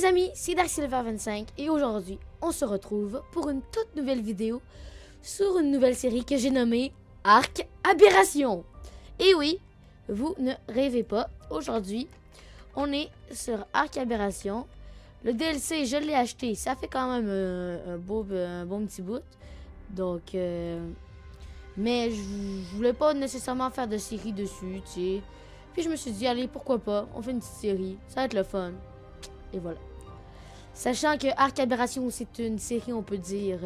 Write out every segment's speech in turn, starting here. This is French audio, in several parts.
les amis, c'est DarkSilver25 et aujourd'hui, on se retrouve pour une toute nouvelle vidéo sur une nouvelle série que j'ai nommée Arc Aberration. Et oui, vous ne rêvez pas, aujourd'hui, on est sur Arc Aberration. Le DLC, je l'ai acheté, ça fait quand même un bon petit bout. Donc, mais je voulais pas nécessairement faire de série dessus, tu sais. Puis je me suis dit, allez, pourquoi pas, on fait une petite série, ça va être le fun. Et voilà. Sachant que Arc Aberration, c'est une série, on peut dire,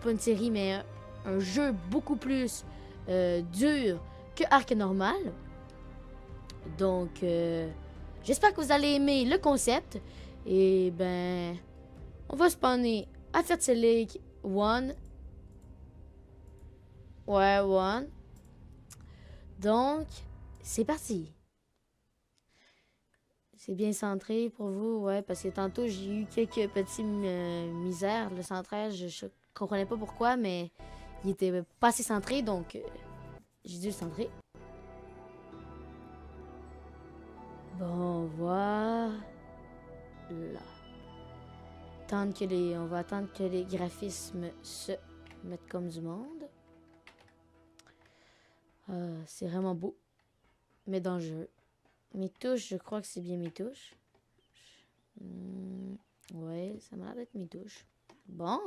pas une série, mais un jeu beaucoup plus dur que Arc normal. Donc, j'espère que vous allez aimer le concept. Et ben, on va spawner à Fertile Lake 1. Ouais, 1. Donc, c'est parti. C'est bien centré pour vous, ouais, parce que tantôt j'ai eu quelques petits misères. Le centrage, je comprenais pas pourquoi, mais il était pas assez centré, donc j'ai dû le centrer. Bon, voilà. On va attendre que les graphismes se mettent comme du monde. C'est vraiment beau, mais dangereux. Mes touches, je crois que c'est bien mes touches. Ouais, ça m'a l'air d'être mes touches. Bon.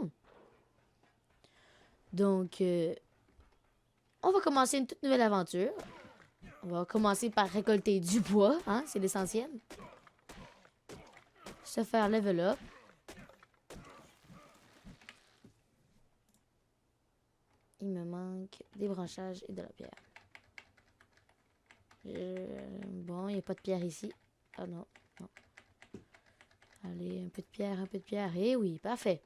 Donc, on va commencer une toute nouvelle aventure. On va commencer par récolter du bois, hein, c'est l'essentiel. Se faire level up. Il me manque des branchages et de la pierre. Bon, il n'y a pas de pierre ici. Ah non, non. Allez, un peu de pierre, un peu de pierre. Eh oui, parfait.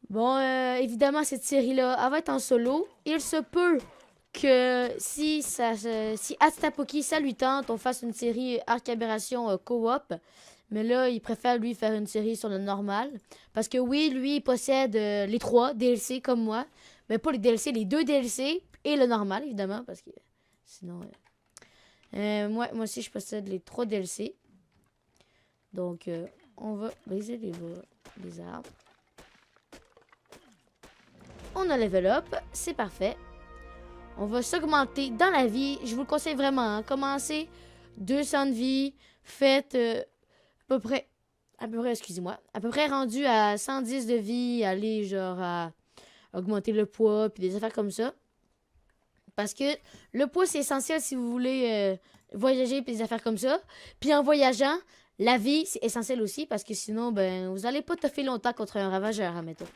Bon, évidemment, cette série-là, elle va être en solo. Il se peut que si Atstapoki, ça lui tente, on fasse une série Arc Aberration co-op. Mais là, il préfère, lui, faire une série sur le normal. Parce que oui, lui, il possède les 3 DLC comme moi. Mais pas les DLC, les 2 DLC et le normal, évidemment. Parce que sinon... moi aussi, je possède les 3 DLC. Donc, on va briser les arbres. On a level up, c'est parfait. On va s'augmenter dans la vie. Je vous le conseille vraiment. Hein. Commencez 200 de vie. Faites à peu près, excusez-moi, à peu près rendu à 110 de vie. Allez, genre, à augmenter le poids, puis des affaires comme ça. Parce que le poids, c'est essentiel si vous voulez voyager, puis des affaires comme ça. Puis en voyageant, la vie, c'est essentiel aussi, parce que sinon, ben, vous n'allez pas toffer longtemps contre un ravageur, admettons.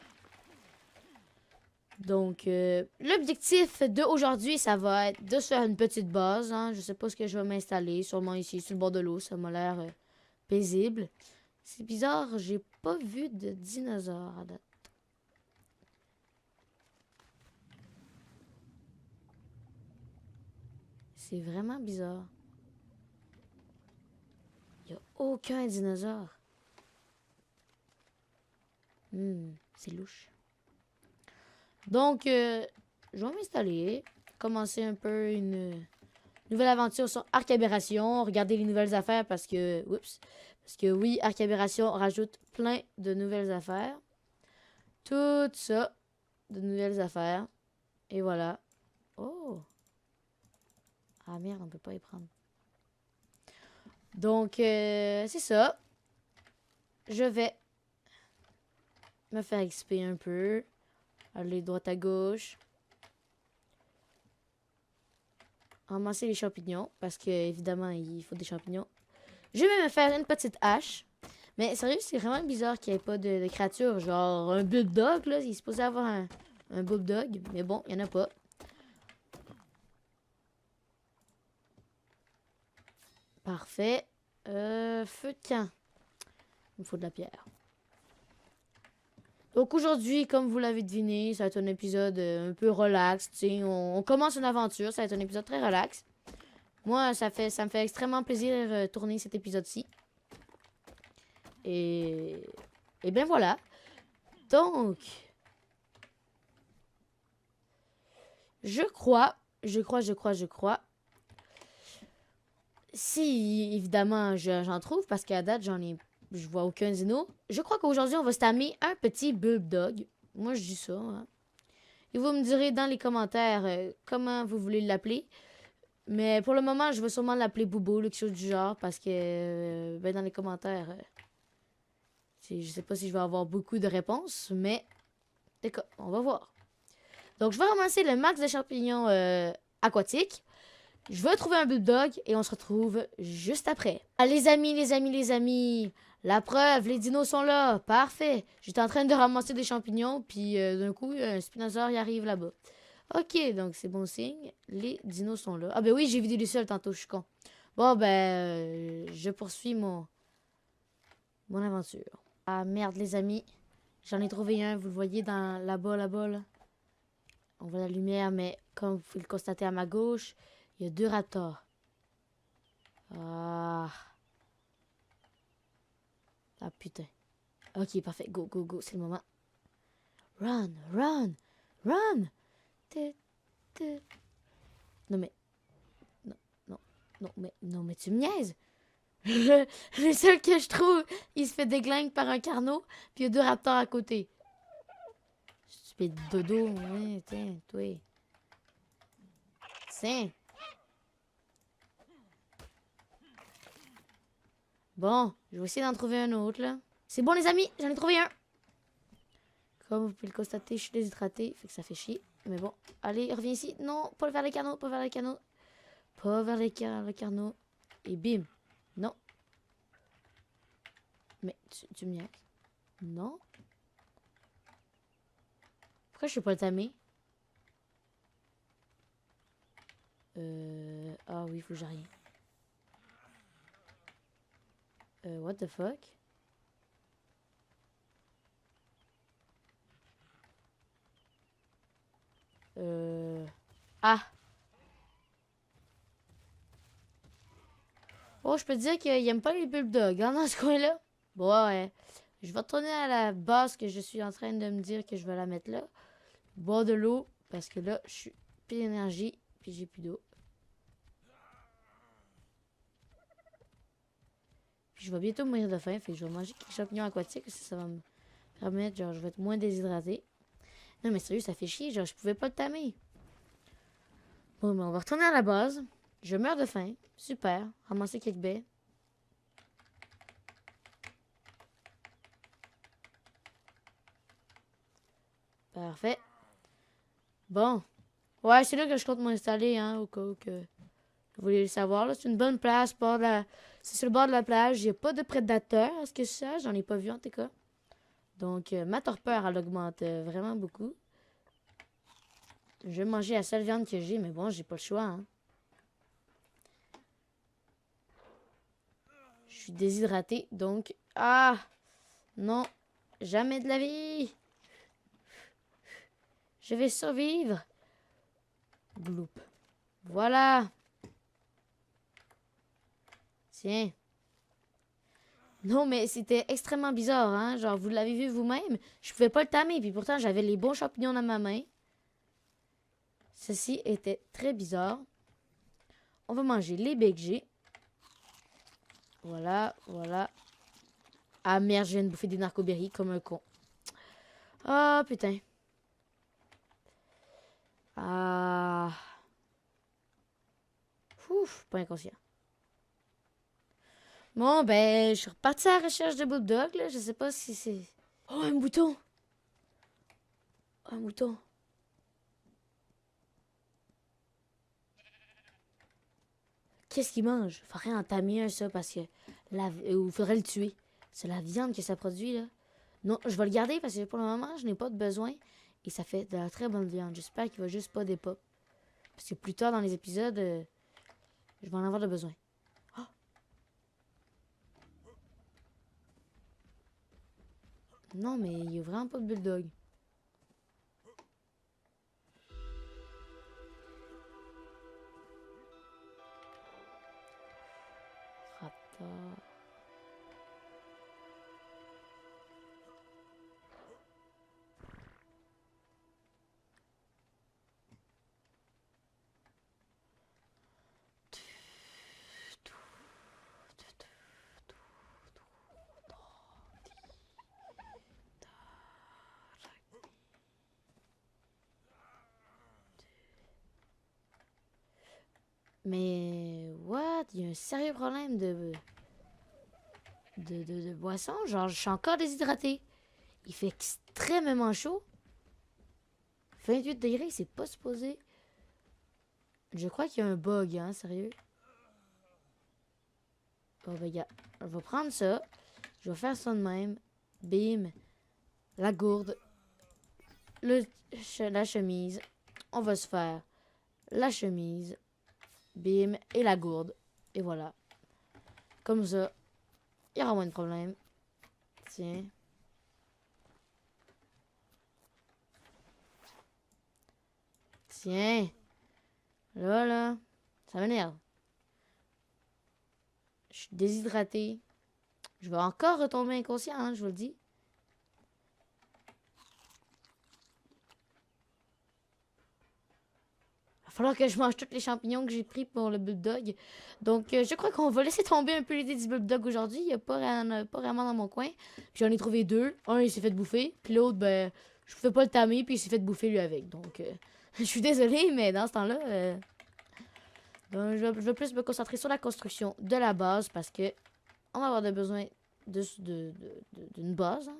Donc, l'objectif d'aujourd'hui, ça va être de se faire une petite base. Hein. Je sais pas ce que je vais m'installer. Sûrement ici, sur le bord de l'eau. Ça m'a l'air paisible. C'est bizarre, j'ai pas vu de dinosaures à date. C'est vraiment bizarre. Il n'y a aucun dinosaure. C'est louche. Donc, je vais m'installer. Commencer un peu une nouvelle aventure sur Arc Aberration. Regarder les nouvelles affaires parce que... Oups. Parce que oui, Arc Aberration rajoute plein de nouvelles affaires. Tout ça. De nouvelles affaires. Et voilà. Oh! Ah merde, on peut pas y prendre. Donc, c'est ça. Je vais me faire XP un peu. Aller droite à gauche. Ramasser les champignons. Parce que, évidemment, il faut des champignons. Je vais me faire une petite hache. Mais sérieux, c'est vraiment bizarre qu'il n'y ait pas de créature. Genre un bulldog, là. Il est supposé avoir un bulldog. Mais bon, il n'y en a pas. Parfait. Feu de camp. Il me faut de la pierre. Donc aujourd'hui, comme vous l'avez deviné, ça va être un épisode un peu relax. On commence une aventure, ça va être un épisode très relax. Moi, ça me fait extrêmement plaisir de tourner cet épisode-ci. Et bien voilà. Donc, je crois. Si, évidemment, j'en trouve, parce qu'à date, j'en ai Je vois aucun dino. Je crois qu'aujourd'hui, on va se tamer un petit bulldog. Moi, je dis ça. Hein. Et vous me direz dans les commentaires comment vous voulez l'appeler. Mais pour le moment, je vais sûrement l'appeler Boubou, quelque chose du genre, parce que ben, dans les commentaires, je sais pas si je vais avoir beaucoup de réponses, mais d'accord, on va voir. Donc, je vais ramasser le max de champignons aquatiques. Je vais trouver un bulldog et on se retrouve juste après. Ah, les amis, les amis, les amis. La preuve, les dinos sont là. Parfait. J'étais en train de ramasser des champignons, puis d'un coup, un spinosaure y arrive là-bas. Ok, donc c'est bon signe. Les dinos sont là. Ah ben oui, j'ai vidé les seuls tantôt, je suis con. Bon ben, je poursuis mon aventure. Ah merde les amis. J'en ai trouvé un, vous le voyez dans là-bas, là. On voit la lumière, mais comme vous pouvez le constater à ma gauche, il y a 2 raptors. Ah. Ah putain. Ok, parfait. Go, go, go. C'est le moment. Run, run, run. Non mais... Non, non, non mais tu me niaises. Le seul que je trouve, il se fait déglingue par un carnot, puis il y a 2 raptors à côté. Stupide dodo. Ouais, tiens, toi. Tiens. Bon, je vais essayer d'en trouver un autre, là. C'est bon, les amis, j'en ai trouvé un. Comme vous pouvez le constater, je suis déshydraté, fait que ça fait chier. Mais bon, allez, reviens ici. Non, pas vers les canaux, pas vers les canaux. Pas vers les canaux. Et bim. Non. Mais tu me niaises. Non. Pourquoi je suis pas le tamer? Ah oui, faut que j'arrive. What the fuck? Ah. Oh, je peux te dire qu'il aime pas les bulldogs, hein, dans ce coin-là. Bon, ouais. Je vais retourner à la base que je suis en train de me dire que je vais la mettre là. Boire de l'eau, parce que là, je suis plus d'énergie, puis j'ai plus d'eau. Puis je vais bientôt mourir de faim, fait que je vais manger quelques champignons aquatiques, ça va me permettre, genre, je vais être moins déshydraté. Non, mais sérieux, ça fait chier, genre, je pouvais pas le tamer. Bon, mais on va retourner à la base. Je meurs de faim. Super. Ramasser quelques baies. Parfait. Bon. Ouais, c'est là que je compte m'installer, hein, au cas où que vous voulez le savoir. C'est une bonne place, c'est sur le bord de la plage. Il n'y a pas de prédateurs, à ce que je sache. J'en ai pas vu, en tout cas. Donc, ma torpeur, elle augmente vraiment beaucoup. Je vais manger la seule viande que j'ai, mais bon, j'ai pas le choix, hein. Je suis déshydraté, donc... Ah! Non! Jamais de la vie! Je vais survivre! Gloup. Voilà! Tiens. Non, mais c'était extrêmement bizarre, hein? Genre, vous l'avez vu vous-même. Je pouvais pas le tamer, puis pourtant, j'avais les bons champignons dans ma main. Ceci était très bizarre. On va manger les baies que j'ai. Voilà, voilà. Ah merde, je viens de bouffer des narcoberries comme un con. Ah, putain. Ah. Ouf, pas inconscient. Bon, ben, je suis repartie à la recherche de bulldog, là. Je sais pas si c'est... Oh, un mouton! Un mouton. Qu'est-ce qu'il mange? Faudrait en tamer un, ça, parce que... Ou faudrait le tuer. C'est la viande que ça produit, là. Non, je vais le garder parce que pour le moment, je n'ai pas de besoin. Et ça fait de la très bonne viande. J'espère qu'il va juste pas des pop. Parce que plus tard dans les épisodes, je vais en avoir de besoin. Oh! Non, mais il n'y a vraiment pas de bulldog. Raptor. Mais, what? Il y a un sérieux problème de boisson. Genre, je suis encore déshydraté. Il fait extrêmement chaud. 28 degrés, c'est pas supposé. Je crois qu'il y a un bug, hein, sérieux. Oh, ben, gars, je vais prendre ça. Je vais faire ça de même. Bim. La gourde. La chemise. On va se faire la chemise. Bim. Et la gourde. Et voilà. Comme ça, il y aura moins de problème. Tiens. Tiens. Là. Ça m'énerve. Je suis déshydraté. Je vais encore retomber inconscient, hein, je vous le dis. Il va falloir que je mange tous les champignons que j'ai pris pour le bulldog. Donc, je crois qu'on va laisser tomber un peu l'idée du bulldog aujourd'hui. Il n'y a pas vraiment dans mon coin. J'en ai trouvé deux. Un, il s'est fait bouffer. Puis l'autre, ben, je pouvais pas le tamer. Puis il s'est fait bouffer lui avec. Donc, je suis désolée, mais dans ce temps-là, je vais plus me concentrer sur la construction de la base parce que on va avoir besoin d'une base. Hein.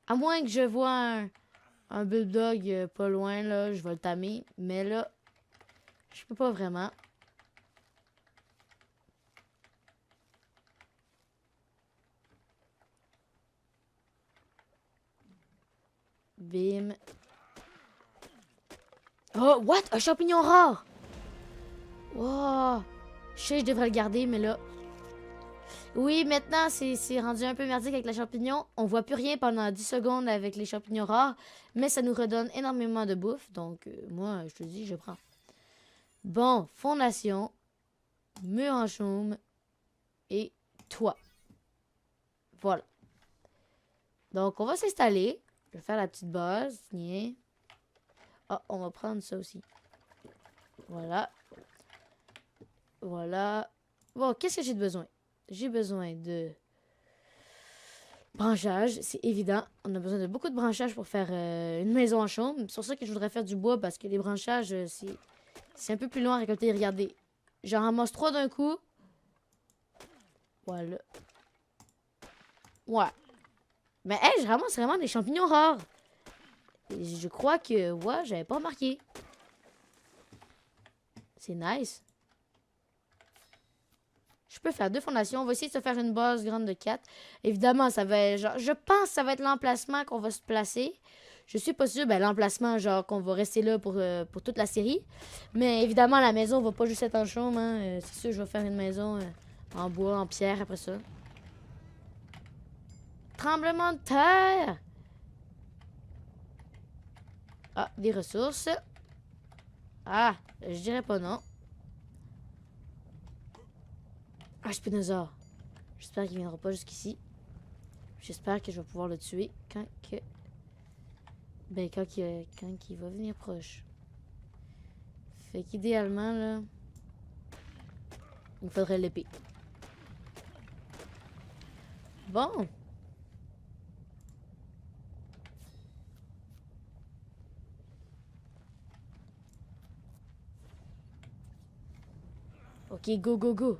À moins que je vois un bulldog pas loin, là, je vais le tamer. Mais là, je peux pas vraiment. Bim. Oh, what? Un champignon rare! Wow! Je sais, je devrais le garder, mais là... Oui, maintenant, c'est rendu un peu merdique avec les champignons. On voit plus rien pendant 10 secondes avec les champignons rares, mais ça nous redonne énormément de bouffe. Donc, moi, je te dis, je prends. Bon, fondation, mur en chaume et toit. Voilà. Donc, on va s'installer. Je vais faire la petite base. Tiens. Ah, on va prendre ça aussi. Voilà. Voilà. Bon, qu'est-ce que j'ai besoin? J'ai besoin de branchage, c'est évident. On a besoin de beaucoup de branchage pour faire une maison en chaume. C'est pour ça que je voudrais faire du bois parce que les branchages, c'est un peu plus long à récolter. Regardez, j'en ramasse 3 d'un coup. Voilà. Ouais. Mais hey, je ramasse vraiment des champignons rares. Et je crois que, ouais, j'avais pas remarqué. C'est nice. Je peux faire 2 fondations. On va essayer de se faire une base grande de 4. Évidemment, ça va être, genre, je pense que ça va être l'emplacement qu'on va se placer. Je suis pas sûre, ben l'emplacement, genre, qu'on va rester là pour toute la série. Mais évidemment, la maison va pas juste être en chaume, hein. C'est sûr, je vais faire une maison en bois, en pierre après ça. Tremblement de terre! Ah, des ressources. Ah, je dirais pas non. Ah, Spinosaure. J'espère qu'il viendra pas jusqu'ici. J'espère que je vais pouvoir le tuer quand que... Ben, quand il va venir proche. Fait qu'idéalement, là... il me faudrait l'épée. Bon. Ok, go, go, go.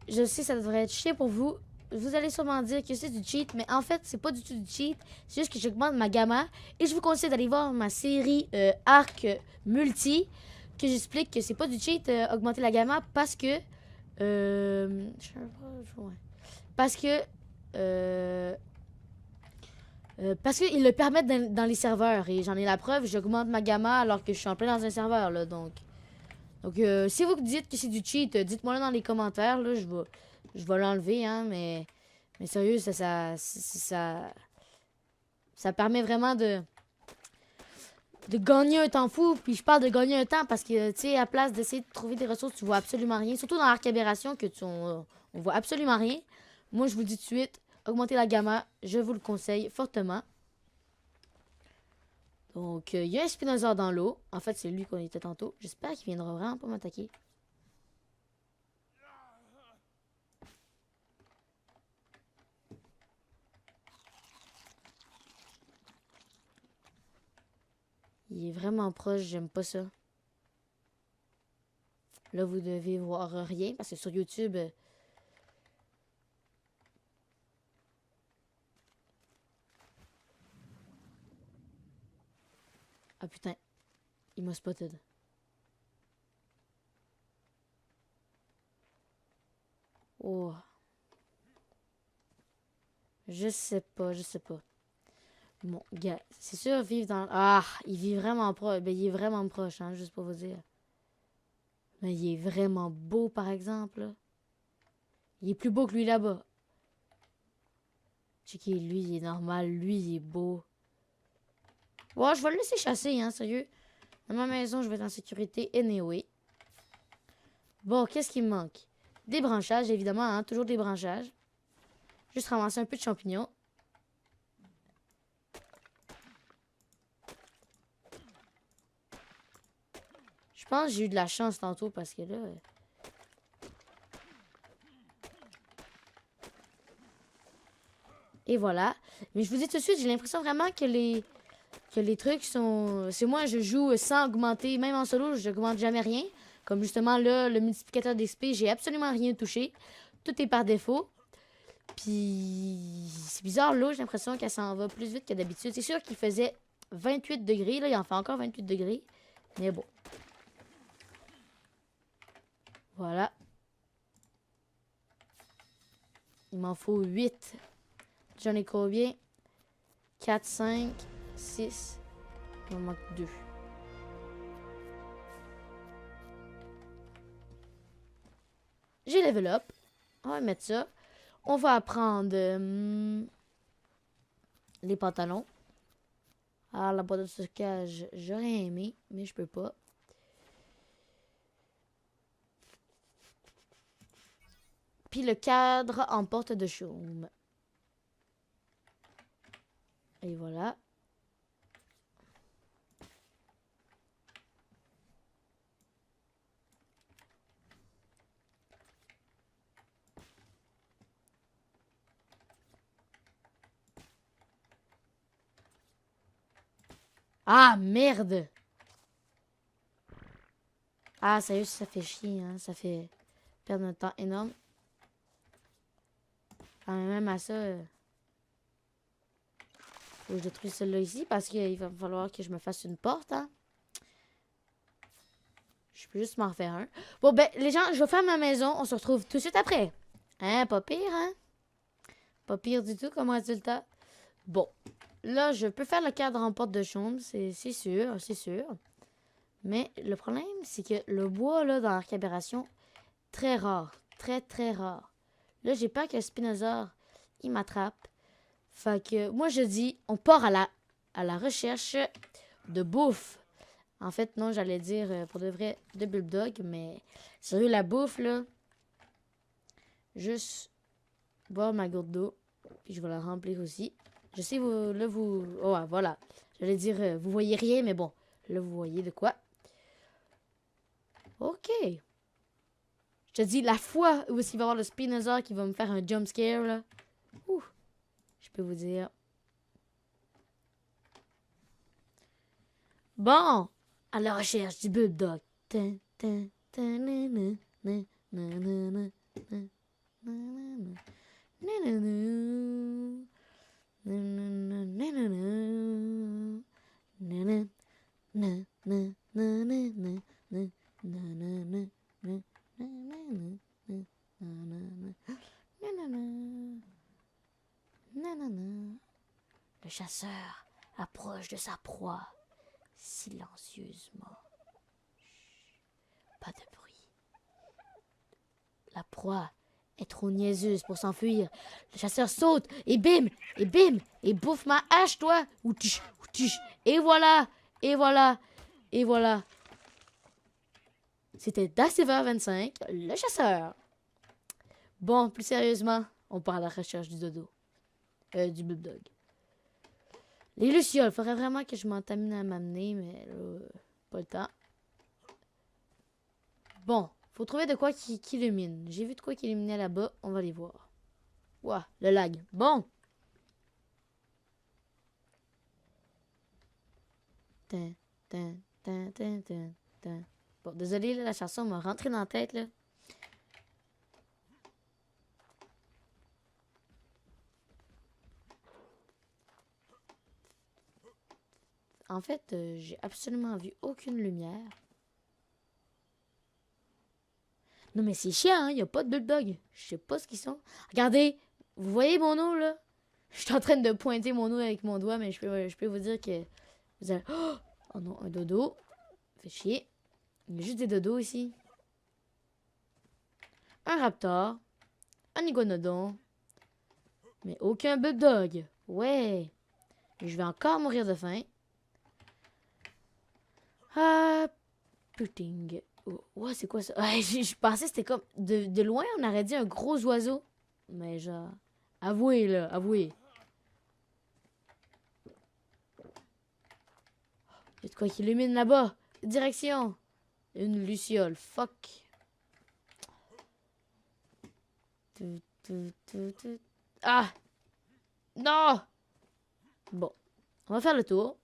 Je sais, ça devrait être chiant pour vous. Vous allez sûrement dire que c'est du cheat, mais en fait, c'est pas du tout du cheat. C'est juste que j'augmente ma gamma. Et je vous conseille d'aller voir ma série Arc Multi, que j'explique que c'est pas du cheat augmenter la gamma parce que... parce que... parce qu'ils le permettent dans les serveurs. Et j'en ai la preuve, j'augmente ma gamma alors que je suis en plein dans un serveur, là, donc... Donc, si vous dites que c'est du cheat, dites-moi-le dans les commentaires. Là, je vais l'enlever, hein, mais sérieux, ça permet vraiment de gagner un temps fou. Puis je parle de gagner un temps parce que, tu sais, à place d'essayer de trouver des ressources, tu vois absolument rien. Surtout dans Arc Aberration, on voit absolument rien. Moi, je vous le dis tout de suite, augmentez la gamma, je vous le conseille fortement. Donc, il y a un Spinosaure dans l'eau. En fait, c'est lui qu'on était tantôt. J'espère qu'il viendra vraiment pas m'attaquer. Il est vraiment proche, j'aime pas ça. Là, vous devez voir rien parce que sur YouTube... Ah putain, il m'a spotted. Oh. Je sais pas, je sais pas. Bon, gars, c'est sûr, vivre dans... Ah, il vit vraiment proche. Ben, il est vraiment proche, hein, juste pour vous dire. Mais il est vraiment beau, par exemple, là. Il est plus beau que lui là-bas. Checker, lui, il est normal. Lui, il est beau. Ouais, je vais le laisser chasser, hein, sérieux. Dans ma maison, je vais être en sécurité anyway. Bon, qu'est-ce qui me manque? Des branchages, évidemment, hein, toujours des branchages. Juste ramasser un peu de champignons. Je pense que j'ai eu de la chance tantôt parce que là... Et voilà. Mais je vous dis tout de suite, j'ai l'impression vraiment que les trucs sont... C'est moi, je joue sans augmenter. Même en solo, je n'augmente jamais rien. Comme justement là, le multiplicateur d'XP, j'ai absolument rien touché. Tout est par défaut. Puis c'est bizarre, là, j'ai l'impression qu'elle s'en va plus vite que d'habitude. C'est sûr qu'il faisait 28 degrés. Là, il en fait encore 28 degrés. Mais bon. Voilà. Il m'en faut 8. J'en ai combien? 4, 5, 6. Il m'en manque 2. J'ai level up. On va mettre ça. On va apprendre les pantalons. Alors, la boîte de stockage, j'aurais aimé, mais je peux pas. Puis le cadre en porte de chaume. Et voilà. Ah, merde! Ah, sérieux, ça fait chier, hein. Ça fait perdre notre temps énorme. Ah, mais même à ça... faut que je détruise celle-là ici parce qu'il va falloir que je me fasse une porte, hein. Je peux juste m'en refaire un. Bon, ben, les gens, je vais faire ma maison. On se retrouve tout de suite après. Hein, pas pire, hein? Pas pire du tout comme résultat. Bon, là, je peux faire le cadre en porte de chambre, c'est sûr, c'est sûr. Mais le problème, c'est que le bois, là, dans Arc Aberration, très rare. Très, très rare. Là, j'ai peur que le Spinosaure, il m'attrape. Fait que, moi, je dis, on part à la recherche de bouffe. En fait, non, j'allais dire, pour de vrai, de Bulldog, mais sérieux, la bouffe, là, juste boire ma gourde d'eau, puis je vais la remplir aussi. Je sais, vous, là, vous... Oh, ah, voilà. J'allais dire, vous voyez rien, mais bon, là, vous voyez de quoi. OK. Je te dis, la fois où il va y avoir le Spinosaure qui va me faire un jump scare, là. Ouh. Je peux vous dire. Bon. À la recherche du Bulldog. Le chasseur approche de sa proie silencieusement. Pas de bruit. La proie est trop niaiseuse pour s'enfuir. Le chasseur saute et bim, et bouffe ma hache, toi. Ouch, ouch. Et voilà, et voilà, et voilà. C'était Dacever 25, le chasseur. Bon, plus sérieusement, on part à la recherche du dodo. Du bulldog. Les lucioles, faudrait vraiment que je m'entamine à m'amener, mais là, pas le temps. Bon, faut trouver de quoi qui illumine. J'ai vu de quoi qui illuminait là-bas, on va les voir. Ouah, le lag. Bon. Tin, tin, tin, tin, tin, tin. Bon, désolé, là, la chanson m'a rentré dans la tête, là. En fait, j'ai absolument vu aucune lumière. Non, mais c'est chiant, hein? Il n'y a pas de bulldog. Je sais pas ce qu'ils sont. Regardez, vous voyez mon eau, là? Je suis en train de pointer mon eau avec mon doigt, mais je peux vous dire que vous allez... Oh non, un dodo. Fait chier. Il y a juste des dodos ici. Un raptor. Un iguanodon. Mais aucun bulldog. Ouais. Je vais encore mourir de faim. Ah, puting. Ouais, c'est quoi ça? Ouais, je pensais que c'était comme... De loin, on aurait dit un gros oiseau. Mais genre... Avouez, là, avouez. Il y a de quoi qui illumine là-bas. Direction. Une luciole. Fuck. Ah! Non! Bon. On va faire le tour.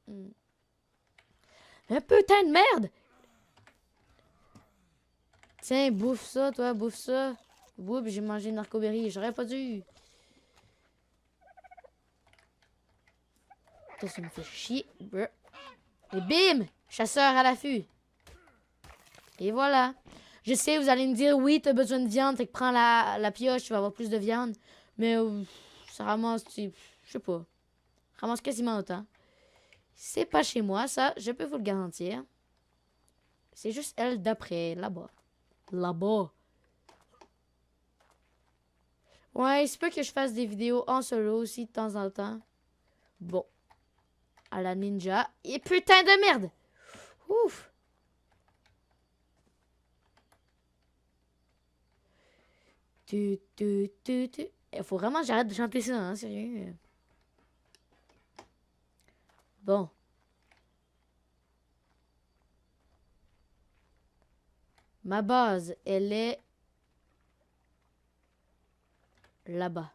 Un putain de merde! Tiens, bouffe ça, toi, bouffe ça. Oups, j'ai mangé une narcoberry. J'aurais pas dû. Ça me fait chier. Et bim! Chasseur à l'affût. Et voilà. Je sais, vous allez me dire, oui, t'as besoin de viande, fait que prends la pioche, tu vas avoir plus de viande. Mais ça ramasse, je sais pas. Ramasse quasiment autant. C'est pas chez moi, ça, je peux vous le garantir. C'est juste elle d'après, là-bas. Là-bas. Ouais, il se peut que je fasse des vidéos en solo aussi de temps en temps. Bon. À la ninja. Et putain de merde! Ouf! Il faut vraiment que j'arrête de chanter ça, hein, sérieux. Bon. Ma base, elle est là-bas.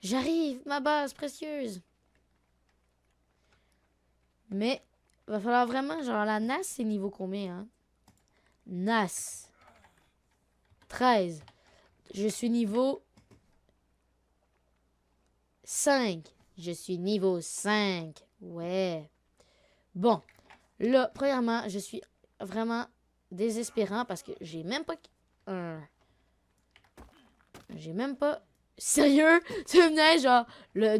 J'arrive, ma base précieuse. Mais, va falloir vraiment, genre, la NAS, c'est niveau combien, hein? NAS. 13. Je suis niveau 5. Je suis niveau 5. Ouais. Bon. Là, premièrement, je suis vraiment désespérant parce que j'ai même pas... J'ai même pas... Sérieux? Tu me donnes genre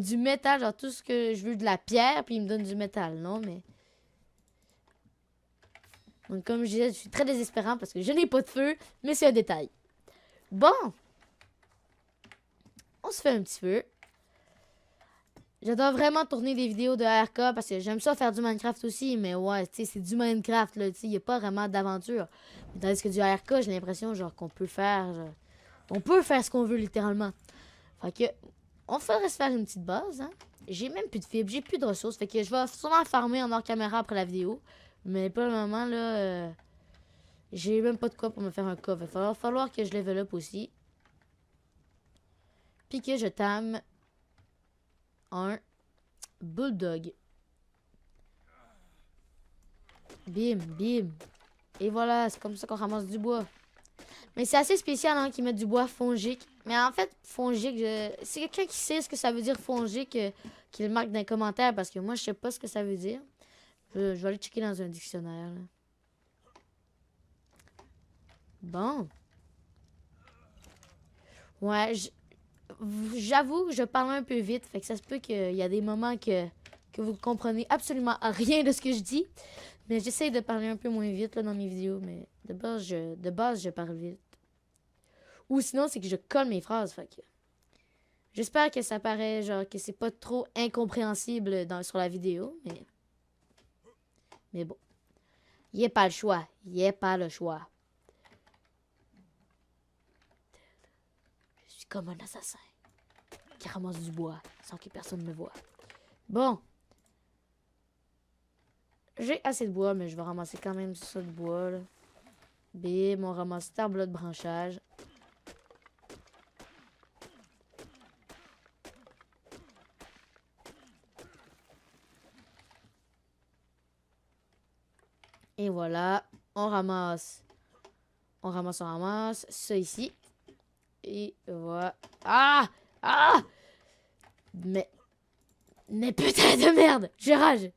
du métal, genre tout ce que je veux, de la pierre, puis il me donne du métal, non? Mais... Donc comme je disais, je suis très désespérant parce que je n'ai pas de feu, mais c'est un détail. Bon! On se fait un petit feu. J'adore vraiment tourner des vidéos de ARK parce que j'aime ça faire du Minecraft aussi, mais ouais, tu sais, c'est du Minecraft, là, tu sais, il n'y a pas vraiment d'aventure. Tandis que du ARK, j'ai l'impression, genre, qu'on peut faire, genre, on peut faire ce qu'on veut, littéralement. Fait que, on faudrait se faire une petite base, hein. J'ai même plus de fibres, j'ai plus de ressources, fait que je vais sûrement farmer en hors caméra après la vidéo. Mais pour le moment, là, j'ai même pas de quoi pour me faire un coffre. Il va falloir que je level up aussi. Puis que je tame un bulldog. Bim, bim. Et voilà, c'est comme ça qu'on ramasse du bois. Mais c'est assez spécial hein, qu'ils mettent du bois fongique. Mais en fait, fongique, c'est quelqu'un qui sait ce que ça veut dire fongique, qui le marque dans les commentaires parce que moi, je sais pas ce que ça veut dire. Je vais aller checker dans un dictionnaire. Là. Bon. Ouais, j'avoue que je parle un peu vite, fait que ça se peut qu'il y a des moments que vous comprenez absolument rien de ce que je dis. Mais j'essaie de parler un peu moins vite là, dans mes vidéos, mais de base, je parle vite. Ou sinon, c'est que je colle mes phrases, fait que... J'espère que ça paraît, genre, que c'est pas trop incompréhensible sur la vidéo, mais... Mais bon. Il n'y a pas le choix. Il n'y a pas le choix. Je suis comme un assassin qui ramasse du bois sans que personne ne me voie. Bon. J'ai assez de bois, mais je vais ramasser quand même ça de bois. Là. Bim, on ramasse table de branchage. Et voilà, on ramasse. On ramasse ça ici. Et voilà. Ah! Ah! Mais putain de merde! J'ai rage!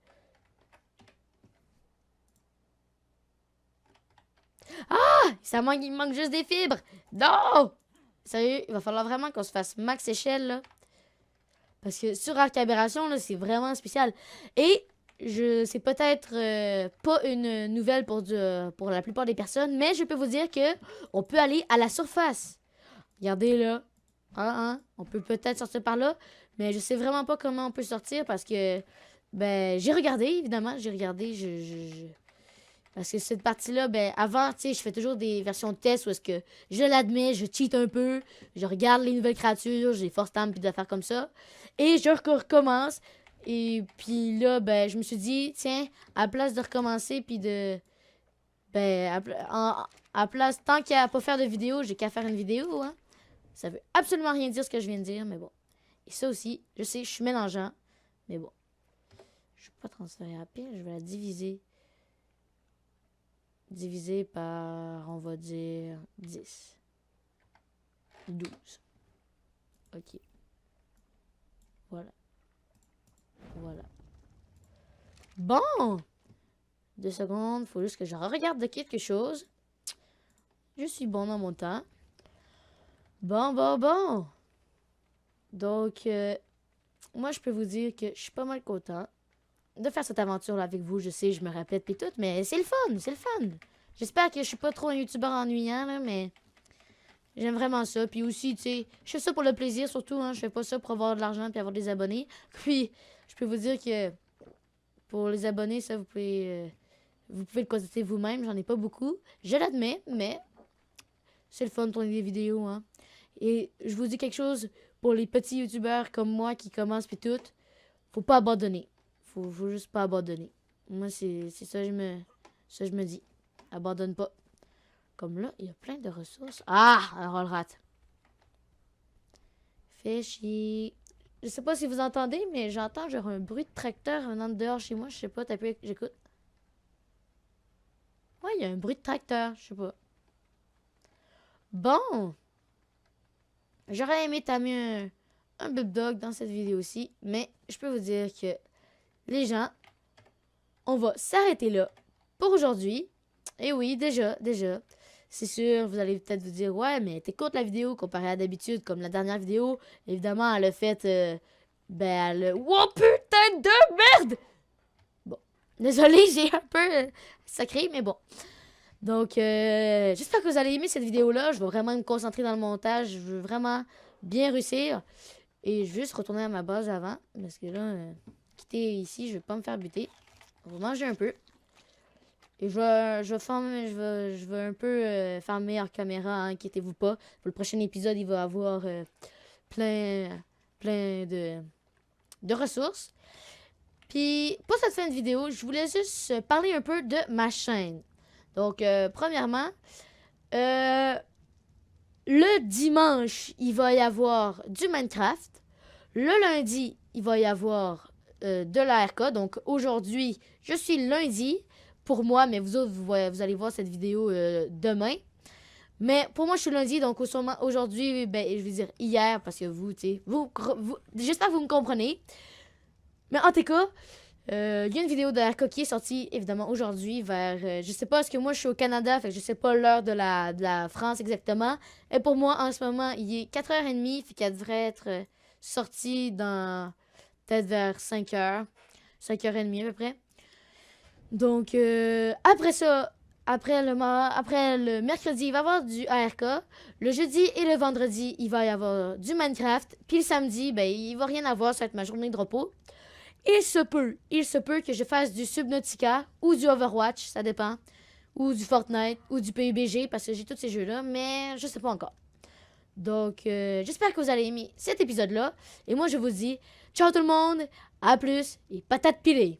Ah! Il manque juste des fibres! Non! Sérieux, il va falloir vraiment qu'on se fasse max échelle, là. Parce que sur Arc Aberration, là, c'est vraiment spécial. Et c'est peut-être pas une nouvelle pour la plupart des personnes, mais je peux vous dire que on peut aller à la surface. Regardez là. On peut peut-être sortir par là, mais je sais vraiment pas comment on peut sortir parce que ben j'ai regardé, évidemment, parce que cette partie-là, ben avant, tu sais, je fais toujours des versions de test où est-ce que je l'admets, je cheat un peu, je regarde les nouvelles créatures, j'ai force time puis des affaires comme ça. Et je recommence. Et puis là, ben, je me suis dit, tiens, à place de recommencer, puis de. Ben, à place, tant qu'il n'y a pas faire de vidéo, j'ai qu'à faire une vidéo, hein. Ça veut absolument rien dire ce que je viens de dire, mais bon. Et ça aussi, je sais, je suis mélangeant, mais bon. Je ne vais pas transférer la pile, je vais la diviser. Diviser par, on va dire, 10. 12. Ok. Voilà. Voilà. Bon! 2 secondes, faut juste que je regarde de quelque chose. Je suis bon dans mon temps. Bon. Donc, moi, je peux vous dire que je suis pas mal content de faire cette aventure-là avec vous. Je sais, je me répète pis tout, mais c'est le fun. J'espère que je suis pas trop un youtubeur ennuyant, là, mais j'aime vraiment ça. Puis aussi, tu sais, je fais ça pour le plaisir, surtout, hein. Je fais pas ça pour avoir de l'argent puis avoir des abonnés. Puis, je peux vous dire que pour les abonnés, ça, vous pouvez le constater vous-même. J'en ai pas beaucoup. Je l'admets, mais c'est le fun de tourner des vidéos, hein. Et je vous dis quelque chose pour les petits youtubeurs comme moi qui commencent puis tout. Faut pas abandonner. Faut juste pas abandonner. Moi, c'est ça, je me dis. Abandonne pas. Comme là, il y a plein de ressources. Ah! Un roll rat. Fait chier. Je sais pas si vous entendez, mais j'entends genre un bruit de tracteur venant de dehors chez moi. Je sais pas, j'écoute. Ouais, il y a un bruit de tracteur. Je sais pas. Bon. J'aurais aimé tamer un dog dans cette vidéo-ci, mais je peux vous dire que les gens, on va s'arrêter là pour aujourd'hui. Et oui, déjà, c'est sûr, vous allez peut-être vous dire, ouais, mais t'écoutes la vidéo comparé à d'habitude, comme la dernière vidéo. Évidemment, elle a fait, Oh putain de merde! Bon, désolé, j'ai un peu sacré, mais bon. Donc, j'espère que vous allez aimer cette vidéo-là. Je vais vraiment me concentrer dans le montage. Je veux vraiment bien réussir. Et je vais juste retourner à ma base avant. Parce que là, quitter ici, je vais pas me faire buter. On va manger un peu. Et je vais un peu farmer hors caméra, hein, inquiétez-vous pas. Pour le prochain épisode, il va y avoir plein de ressources. Puis, pour cette fin de vidéo, je voulais juste parler un peu de ma chaîne. Donc, premièrement, le dimanche, il va y avoir du Minecraft. Le lundi, il va y avoir de l'ARK. Donc, aujourd'hui, je suis lundi pour moi, mais vous autres, vous allez voir cette vidéo demain. Mais pour moi, je suis lundi, donc aujourd'hui, ben, je vais dire hier, parce que vous, tu sais, j'espère que vous me comprenez. Mais en tout cas, il y a une vidéo de l'ARK qui est sortie, évidemment, aujourd'hui, vers, je sais pas, parce que moi, je suis au Canada, fait que je sais pas l'heure de la France exactement. Et pour moi, en ce moment, il est 4h30, fait qu'elle devrait être sortie dans, peut-être vers 5h, 5h30 à peu près. Donc, après ça, après le mercredi, il va y avoir du ARK. Le jeudi et le vendredi, il va y avoir du Minecraft. Puis le samedi, ben, il va rien avoir, ça va être ma journée de repos. Il se peut que je fasse du Subnautica ou du Overwatch, ça dépend. Ou du Fortnite ou du PUBG, parce que j'ai tous ces jeux-là, mais je sais pas encore. Donc, j'espère que vous allez aimer cet épisode-là. Et moi, je vous dis, ciao tout le monde, à plus et patate pilée.